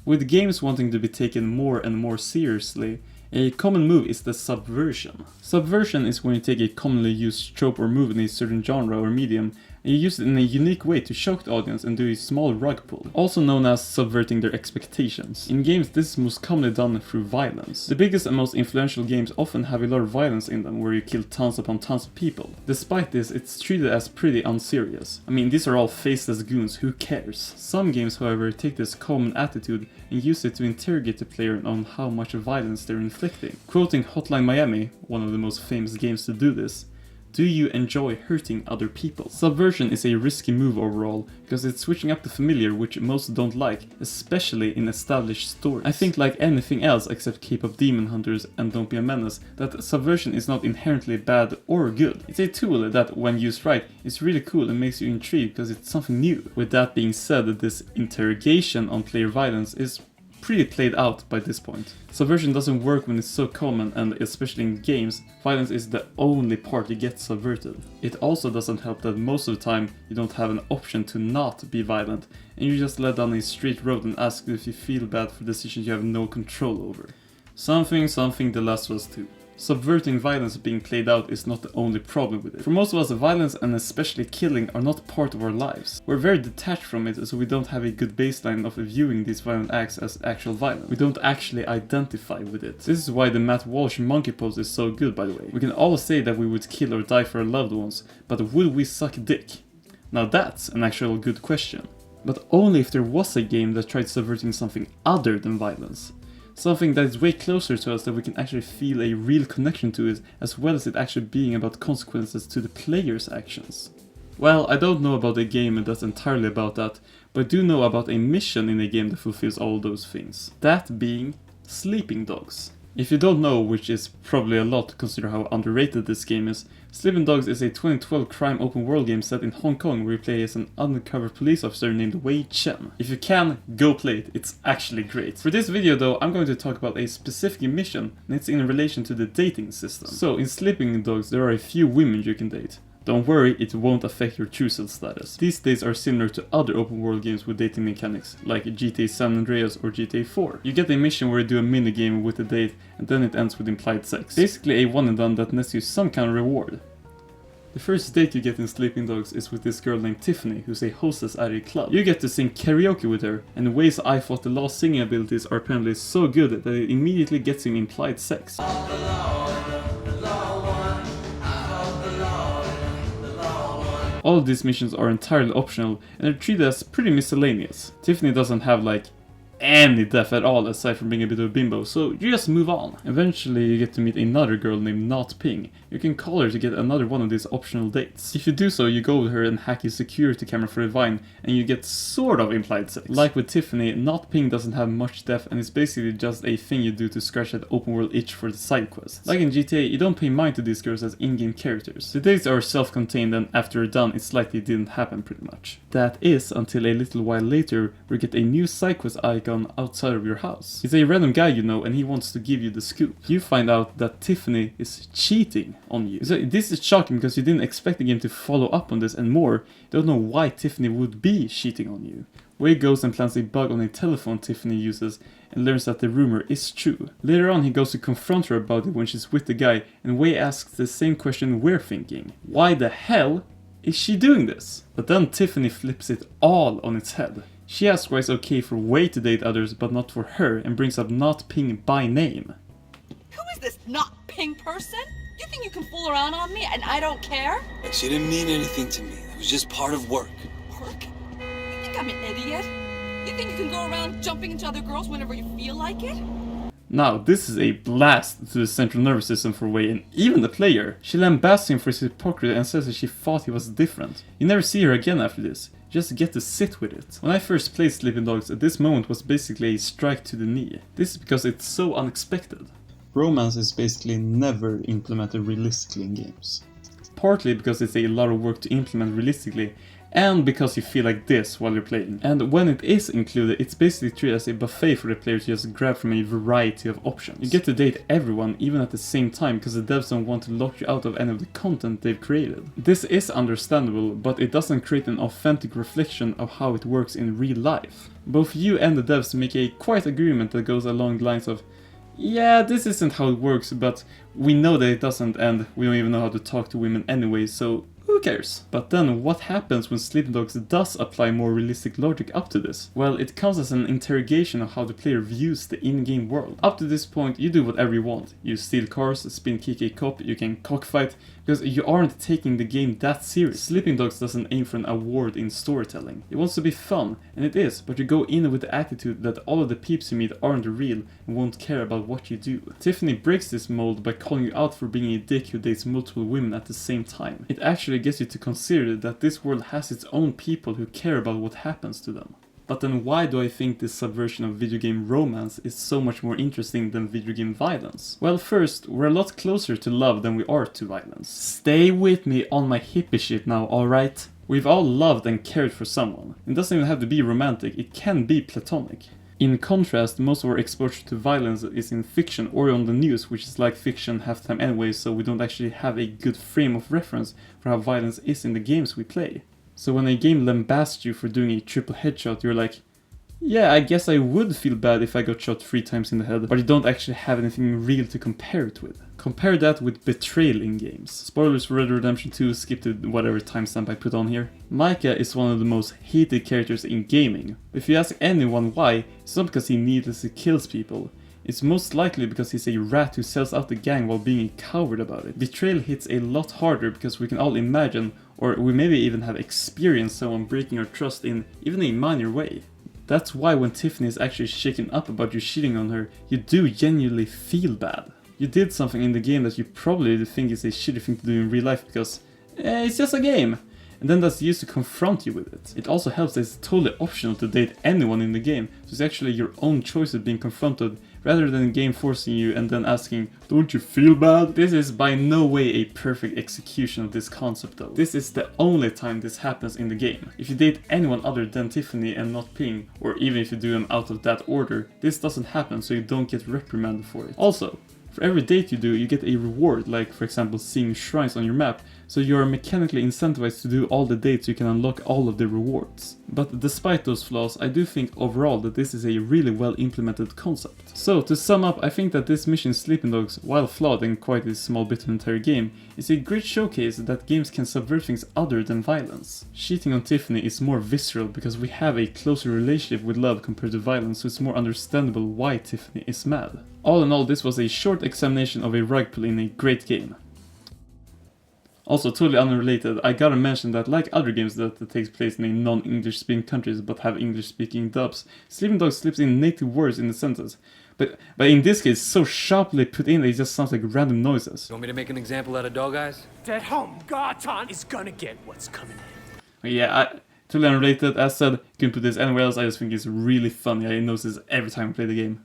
With games wanting to be taken more and more seriously, a common move is the subversion. Subversion is when you take a commonly used trope or move in a certain genre or medium and you use it in a unique way to shock the audience and do a small rug pull, also known as subverting their expectations. In games, this is most commonly done through violence. The biggest and most influential games often have a lot of violence in them, where you kill tons upon tons of people. Despite this, it's treated as pretty unserious. I mean, these are all faceless goons, who cares? Some games, however, take this common attitude and use it to interrogate the player on how much violence they're inflicting. Quoting Hotline Miami, one of the most famous games to do this, "Do you enjoy hurting other people?" Subversion is a risky move overall, because it's switching up the familiar, which most don't like, especially in established stories. I think like anything else except K-pop Demon Hunters and Don't Be a Menace, that subversion is not inherently bad or good. It's a tool that, when used right, is really cool and makes you intrigued because it's something new. With that being said, this interrogation on player violence is pretty played out by this point. Subversion doesn't work when it's so common, and especially in games, violence is the only part you get subverted. It also doesn't help that most of the time you don't have an option to not be violent, and you just let down a straight road and ask if you feel bad for decisions you have no control over. Something The Last of Us 2. Subverting violence being played out is not the only problem with it. For most of us, violence and especially killing are not part of our lives. We're very detached from it, so we don't have a good baseline of viewing these violent acts as actual violence. We don't actually identify with it. This is why the Matt Walsh monkey pose is so good, by the way. We can all say that we would kill or die for our loved ones, but would we suck dick? Now that's an actual good question. But only if there was a game that tried subverting something other than violence. Something that is way closer to us, that we can actually feel a real connection to it, as well as it actually being about consequences to the player's actions. Well, I don't know about a game that's entirely about that, but I do know about a mission in a game that fulfills all those things. That being Sleeping Dogs. If you don't know, which is probably a lot to consider how underrated this game is, Sleeping Dogs is a 2012 crime open world game set in Hong Kong where you play as an undercover police officer named Wei Chen. If you can, go play it, it's actually great. For this video though, I'm going to talk about a specific mission, and it's in relation to the dating system. So in Sleeping Dogs there are a few women you can date. Don't worry, it won't affect your choosal status. These dates are similar to other open world games with dating mechanics, like GTA San Andreas or GTA 4. You get a mission where you do a minigame with a date, and then it ends with implied sex. Basically a one and done that nets you some kind of reward. The first date you get in Sleeping Dogs is with this girl named Tiffany, who's a hostess at a club. You get to sing karaoke with her, and Wei's I thought the last singing abilities are apparently so good that it immediately gets him implied sex. All of these missions are entirely optional and are treated as pretty miscellaneous. Tiffany doesn't have like any depth at all aside from being a bit of a bimbo, so you just move on. Eventually you get to meet another girl named Not Ping. You can call her to get another one of these optional dates. If you do so, you go with her and hack a security camera for a vine, and you get sort of implied sex. Like with Tiffany, Not Ping doesn't have much depth and it's basically just a thing you do to scratch that open world itch for the side quests. Like in GTA, you don't pay mind to these girls as in-game characters. The dates are self-contained, and after you're done, it's like they didn't happen pretty much. That is until a little while later we get a new side quest icon outside of your house. It's a random guy you know, and he wants to give you the scoop. You find out that Tiffany is cheating on you. So this is shocking because you didn't expect the game to follow up on this, and more, you don't know why Tiffany would be cheating on you. Wei goes and plants a bug on a telephone Tiffany uses and learns that the rumor is true. Later on he goes to confront her about it when she's with the guy, and Wei asks the same question we're thinking. Why the hell is she doing this? But then Tiffany flips it all on its head. She asks why it's okay for Wei to date others but not for her, and brings up Not Ping by name. Who is this Not Ping person? You think you can fool around on me and I don't care? Look, she didn't mean anything to me. It was just part of work. Work? You think I'm an idiot? You think you can go around jumping into other girls whenever you feel like it? Now, this is a blast to the central nervous system for Wei, and even the player. She lambasts him for his hypocrisy and says that she thought he was different. You never see her again after this. You just get to sit with it. When I first played Sleeping Dogs, this moment was basically a strike to the knee. This is because it's so unexpected. Romance is basically never implemented realistically in games. Partly because it's a lot of work to implement realistically, and because you feel like this while you're playing. And when it is included, it's basically treated as a buffet for the player to just grab from a variety of options. You get to date everyone even at the same time because the devs don't want to lock you out of any of the content they've created. This is understandable, but it doesn't create an authentic reflection of how it works in real life. Both you and the devs make a quiet agreement that goes along the lines of, yeah, this isn't how it works, but we know that it doesn't, and we don't even know how to talk to women anyway, so who cares? But then what happens when Sleeping Dogs does apply more realistic logic up to this? Well, it comes as an interrogation of how the player views the in-game world. Up to this point, you do whatever you want. You steal cars, spin kick a cop, you can cockfight, because you aren't taking the game that serious. Sleeping Dogs doesn't aim for an award in storytelling. It wants to be fun, and it is, but you go in with the attitude that all of the peeps you meet aren't real and won't care about what you do. Tiffany breaks this mold by calling you out for being a dick who dates multiple women at the same time. It actually gets you to consider that this world has its own people who care about what happens to them. But then why do I think this subversion of video game romance is so much more interesting than video game violence? Well, first, we're a lot closer to love than we are to violence. Stay with me on my hippie shit now, alright? We've all loved and cared for someone. It doesn't even have to be romantic, it can be platonic. In contrast, most of our exposure to violence is in fiction or on the news, which is like fiction half the time anyway, so we don't actually have a good frame of reference for how violence is in the games we play. So when a game lambasts you for doing a triple headshot, you're like, yeah, I guess I would feel bad if I got shot 3 times in the head, but you don't actually have anything real to compare it with. Compare that with betrayal in games. Spoilers for Red Dead Redemption 2, skip to whatever timestamp I put on here. Micah is one of the most hated characters in gaming. If you ask anyone why, it's not because he needlessly kills people. It's most likely because he's a rat who sells out the gang while being a coward about it. Betrayal hits a lot harder because we can all imagine, or we maybe even have experienced someone breaking our trust in even a minor way. That's why when Tiffany is actually shaken up about you cheating on her, you do genuinely feel bad. You did something in the game that you probably think is a shitty thing to do in real life because it's just a game. And then that's used to confront you with it. It also helps that it's totally optional to date anyone in the game, so it's actually your own choices being confronted rather than the game forcing you and then asking, don't you feel bad? This is by no way a perfect execution of this concept though. This is the only time this happens in the game. If you date anyone other than Tiffany and not Ping, or even if you do them out of that order, this doesn't happen so you don't get reprimanded for it. Also, for every date you do, you get a reward, like for example seeing shrines on your map, so you are mechanically incentivized to do all the dates so you can unlock all of the rewards. But despite those flaws, I do think overall that this is a really well implemented concept. So to sum up, I think that this mission Sleeping Dogs, while flawed and quite a small bit of the entire game, is a great showcase that games can subvert things other than violence. Cheating on Tiffany is more visceral because we have a closer relationship with love compared to violence, so it's more understandable why Tiffany is mad. All in all, this was a short examination of a rug pull in a great game. Also, totally unrelated, I gotta mention that like other games that takes place in a non-English speaking countries but have English speaking dubs, Sleeping Dogs slips in native words in the sentence. But in this case, so sharply put in that it just sounds like random noises. You want me to make an example out of Dog Eyes? At home, Garton is gonna get what's coming in. Yeah, totally unrelated. As said, couldn't put this anywhere else. I just think it's really funny. I notice this every time I play the game.